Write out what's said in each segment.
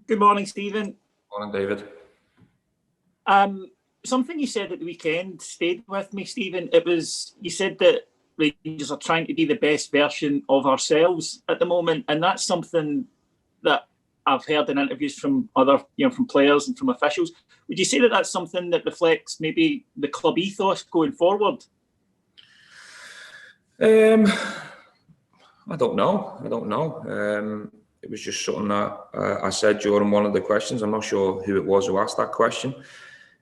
Good morning, Stephen. Morning, David. Something you said at the weekend stayed with me, Stephen. You said that Rangers are trying to be the best version of ourselves at the moment, and that's something that I've heard in interviews from other, from players and from officials. Would you say that that's something that reflects maybe the club ethos going forward? I don't know. It was just something that I said during one of the questions. I'm not sure who it was who asked that question,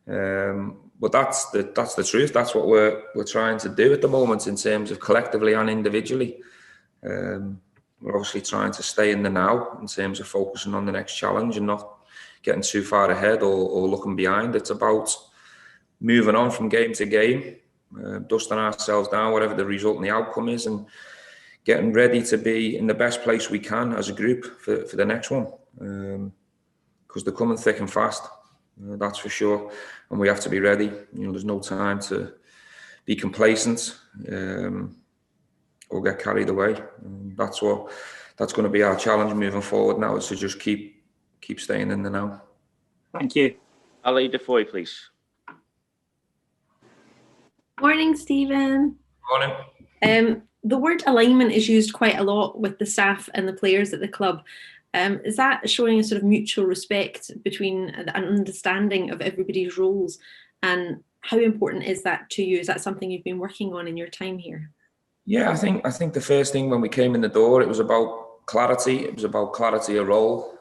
but that's the truth. That's what we're trying to do at the moment in terms of collectively and individually. We're obviously trying to stay in the now in terms of focusing on the next challenge and not getting too far ahead or looking behind. It's about moving on from game to game, dusting ourselves down, whatever the result and the outcome is, and getting ready to be in the best place we can as a group for the next one. Because they're coming thick and fast, that's for sure. And we have to be ready. There's no time to be complacent or get carried away. That's going to be our challenge moving forward now, is to just keep staying in the now. Thank you. Ali Defoe, please. Morning, Stephen. Morning. The word alignment is used quite a lot with the staff and the players at the club. Is that showing a sort of mutual respect between an understanding of everybody's roles? And how important is that to you? Is that something you've been working on in your time here? Yeah, I think the first thing when we came in the door, it was about clarity. It was about clarity of role.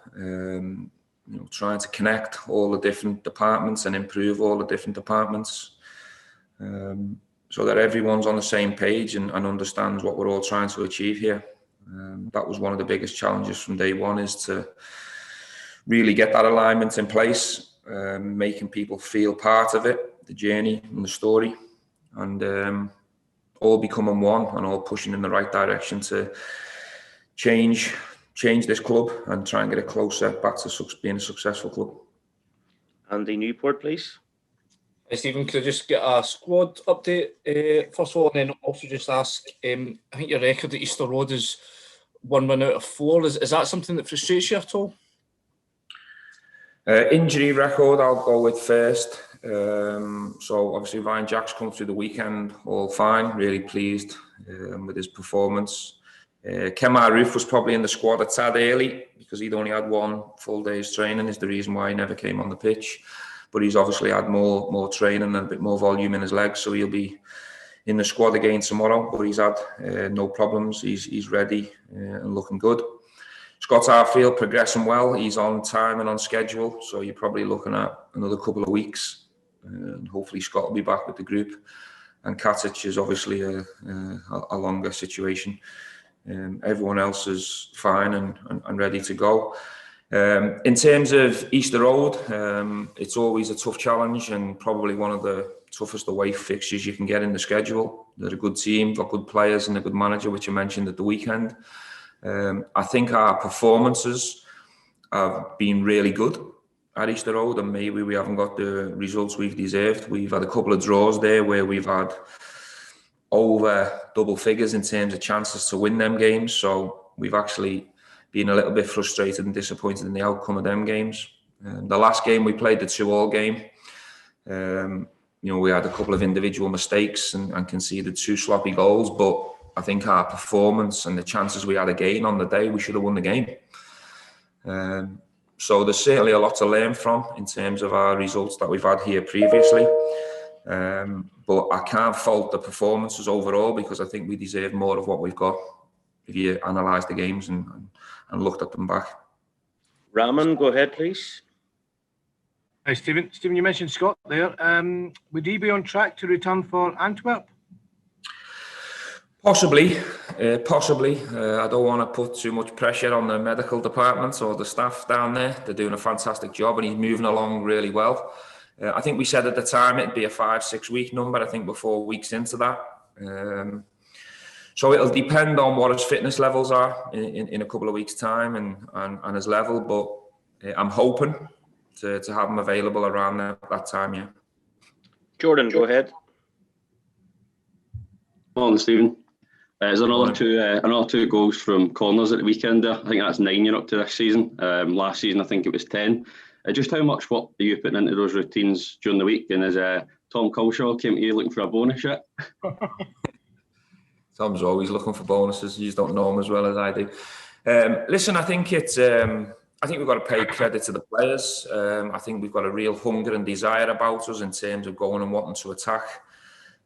Trying to connect all the different departments and improve all the different departments. So that everyone's on the same page and understands what we're all trying to achieve here. That was one of the biggest challenges from day one, is to really get that alignment in place, making people feel part of it, the journey and the story, and all becoming one and all pushing in the right direction to change this club and try and get it closer back to being a successful club. Andy Newport, please. Hey Stephen, could I just get a squad update first of all, and then also just ask, I think your record at Easter Road is 1 win out of 4. Is that something that frustrates you at all? Injury record, I'll go with first. So obviously Ryan Jack's come through the weekend, all fine, really pleased with his performance. Kemar Roof was probably in the squad a tad early because he'd only had 1 full day's training, is the reason why he never came on the pitch. But he's obviously had more training and a bit more volume in his legs, so he'll be in the squad again tomorrow. But he's had no problems. He's ready and looking good. Scott Arfield progressing well. He's on time and on schedule, so you're probably looking at another couple of weeks, and hopefully Scott will be back with the group. And Katic is obviously a longer situation. Everyone else is fine and ready to go. In terms of Easter Road, it's always a tough challenge and probably one of the toughest away fixtures you can get in the schedule. They're a good team, got good players and a good manager, which I mentioned at the weekend. I think our performances have been really good at Easter Road, and maybe we haven't got the results we've deserved. We've had a couple of draws there where we've had over double figures in terms of chances to win them games, so we've actually been a little bit frustrated and disappointed in the outcome of them games. The last game we played, the 2-2 game, we had a couple of individual mistakes and conceded 2 sloppy goals, but I think our performance and the chances we had again on the day, we should have won the game. So there's certainly a lot to learn from in terms of our results that we've had here previously. But I can't fault the performances overall, because I think we deserve more of what we've got if you analyse the games and looked at them back. Raman, go ahead, please. Hi, Stephen. Stephen, you mentioned Scott there. Would he be on track to return for Antwerp? Possibly. I don't want to put too much pressure on the medical department or the staff down there. They're doing a fantastic job and he's moving along really well. I think we said at the time it'd be a 5-6 week number. I think we're 4 weeks into that. So it'll depend on what his fitness levels are in a couple of weeks' time and his level. But I'm hoping to have him available around that time, yeah. Jordan, go ahead. Morning, Stephen. There's another two goals from corners at the weekend there. I think that's 9 you're up to this season. Last season, I think it was 10. Just how much work are you putting into those routines during the week? And has Tom Culshaw came to you looking for a bonus yet? Tom's always looking for bonuses. You just don't know him as well as I do. Listen, I think it's. I think we've got to pay credit to the players. I think we've got a real hunger and desire about us in terms of going and wanting to attack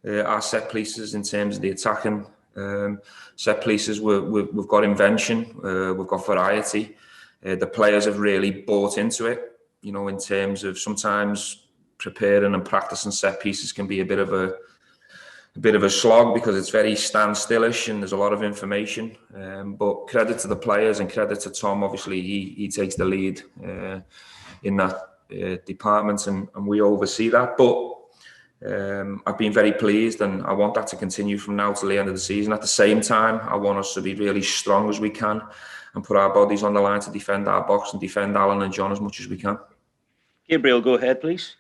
our set pieces. In terms of the attacking set pieces, we've got invention. We've got variety. The players have really bought into it. You know, in terms of sometimes preparing and practicing set pieces can be a bit of a slog because it's very standstillish and there's a lot of information. But credit to the players and credit to Tom. Obviously, he takes the lead in that department, and we oversee that. But I've been very pleased, and I want that to continue from now till the end of the season. At the same time, I want us to be really strong as we can and put our bodies on the line to defend our box and defend Alan and John as much as we can. Gabriel, go ahead, please.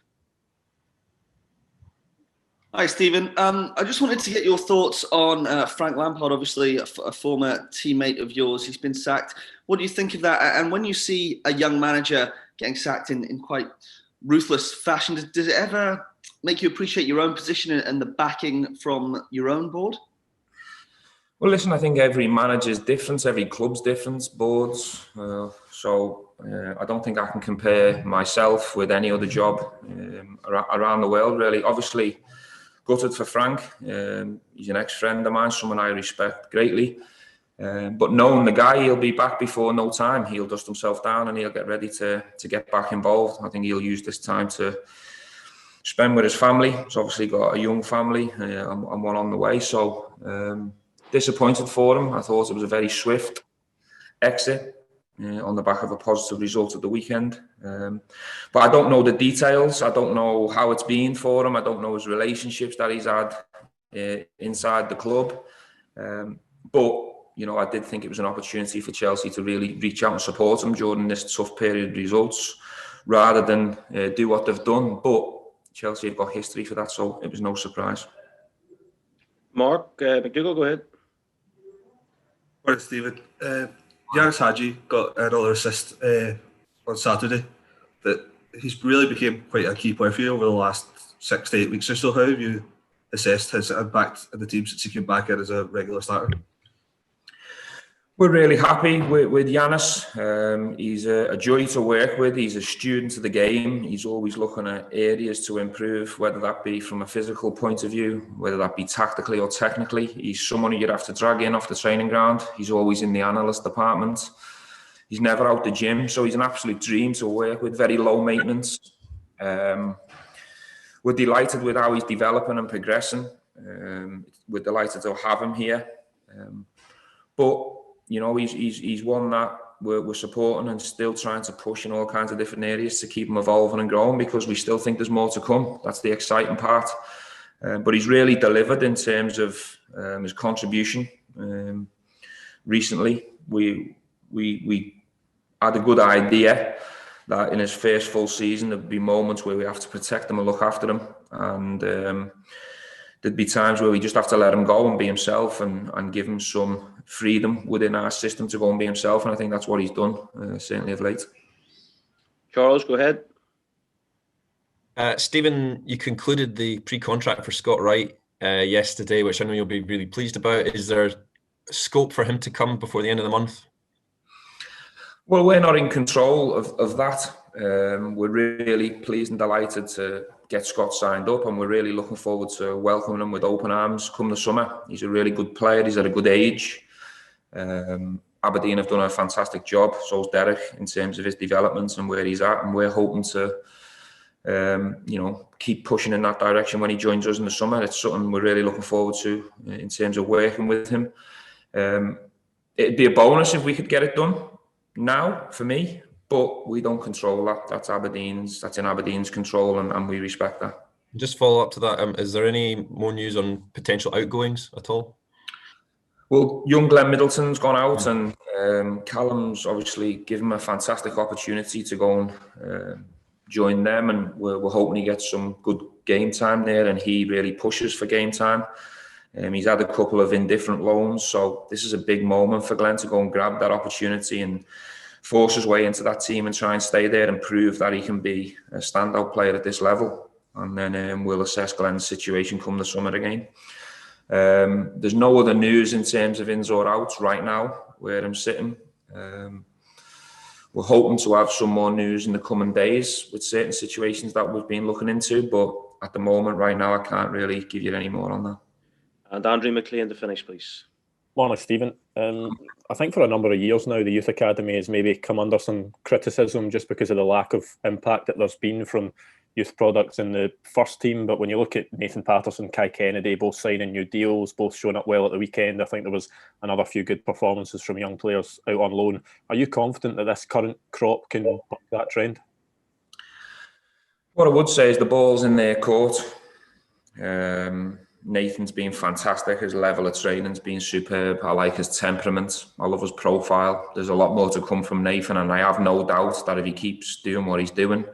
Hi, Stephen. I just wanted to get your thoughts on Frank Lampard, obviously a former teammate of yours. He's been sacked. What do you think of that? And when you see a young manager getting sacked in quite ruthless fashion, does it ever make you appreciate your own position and the backing from your own board? Well, listen, I think every manager's different, every club's different, boards. I don't think I can compare myself with any other job around the world, really. Obviously, gutted for Frank. He's an ex-friend of mine, someone I respect greatly. But knowing the guy, he'll be back before no time. He'll dust himself down and he'll get ready to get back involved. I think he'll use this time to spend with his family. He's obviously got a young family and one on the way. So disappointed for him. I thought it was a very swift exit on the back of a positive result at the weekend. But I don't know the details. I don't know how it's been for him. I don't know his relationships that he's had inside the club. But, you know, I did think it was an opportunity for Chelsea to really reach out and support him during this tough period of results rather than do what they've done. But Chelsea have got history for that, so it was no surprise. Mark McDougall, go ahead. All right, Stephen. Yanis Hadji got another assist on Saturday. That he's really became quite a key player for you over the last 6 to 8 weeks or so. How have you assessed his impact in the team since he came back in as a regular starter? We're really happy with Yanis. He's a joy to work with. He's a student of the game. He's always looking at areas to improve, whether that be from a physical point of view, whether that be tactically or technically. He's someone you'd have to drag in off the training ground. He's always in the analyst department. He's never out the gym, so he's an absolute dream to work with, very low maintenance. We're delighted with how he's developing and progressing. We're delighted to have him here. But you know, he's one that we're supporting and still trying to push in all kinds of different areas to keep him evolving and growing, because we still think there's more to come. That's the exciting part. But he's really delivered in terms of his contribution. Recently, we had a good idea that in his first full season there'd be moments where we have to protect him and look after him, and there'd be times where we just have to let him go and be himself and give him some freedom within our system to go and be himself. And I think that's what he's done, certainly of late. Charles, go ahead. Stephen, you concluded the pre-contract for Scott Wright yesterday, which I know you'll be really pleased about. Is there scope for him to come before the end of the month? Well, we're not in control of that. We're really pleased and delighted to get Scott signed up, and we're really looking forward to welcoming him with open arms come the summer. He's a really good player. He's at a good age. Aberdeen have done a fantastic job. So's Derek in terms of his development and where he's at, and we're hoping to, keep pushing in that direction when he joins us in the summer. It's something we're really looking forward to in terms of working with him. It'd be a bonus if we could get it done now for me, but we don't control that. That's in Aberdeen's control, and we respect that. Just follow up to that. Is there any more news on potential outgoings at all? Well, young Glenn Middleton's gone out, and Callum's obviously given him a fantastic opportunity to go and join them, and we're hoping he gets some good game time there, and he really pushes for game time. He's had a couple of indifferent loans, so this is a big moment for Glenn to go and grab that opportunity and force his way into that team and try and stay there and prove that he can be a standout player at this level. And then we'll assess Glenn's situation come the summer again. There's no other news in terms of ins or outs right now where I'm sitting. We're hoping to have some more news in the coming days with certain situations that we've been looking into, but at the moment right now I can't really give you any more on that. And Andrew McLean to finish, please. Morning, Stephen. I think for a number of years now, the Youth Academy has maybe come under some criticism just because of the lack of impact that there's been from youth products in the first team. But when you look at Nathan Patterson, Kai Kennedy, both signing new deals, both showing up well at the weekend, I think there was another few good performances from young players out on loan. Are you confident that this current crop can buck that trend? What I would say is the ball's in their court. Nathan's been fantastic. His level of training's been superb. I like his temperament. I love his profile. There's a lot more to come from Nathan, and I have no doubt that if he keeps doing what he's doing,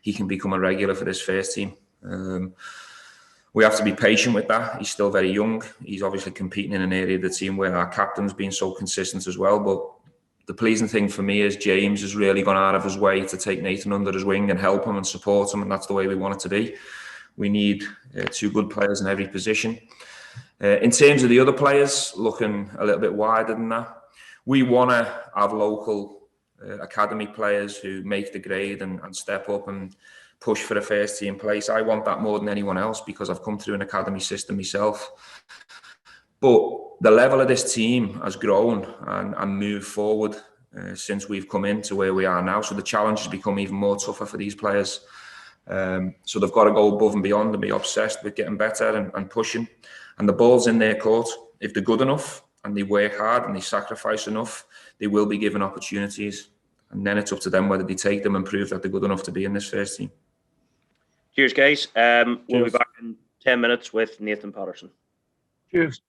he can become a regular for this first team. We have to be patient with that. He's still very young. He's obviously competing in an area of the team where our captain's been so consistent as well. But the pleasing thing for me is James has really gone out of his way to take Nathan under his wing and help him and support him, and that's the way we want it to be. We need two good players in every position. In terms of the other players, looking a little bit wider than that, we want to have local academy players who make the grade and step up and push for a first team place. I want that more than anyone else because I've come through an academy system myself. But the level of this team has grown and moved forward since we've come into where we are now. So the challenge has become even more tougher for these players. So they've got to go above and beyond and be obsessed with getting better and pushing. And the ball's in their court. If they're good enough and they work hard and they sacrifice enough, they will be given opportunities. And then it's up to them whether they take them and prove that they're good enough to be in this first team. Cheers, guys. We'll be back in 10 minutes with Nathan Patterson. Cheers.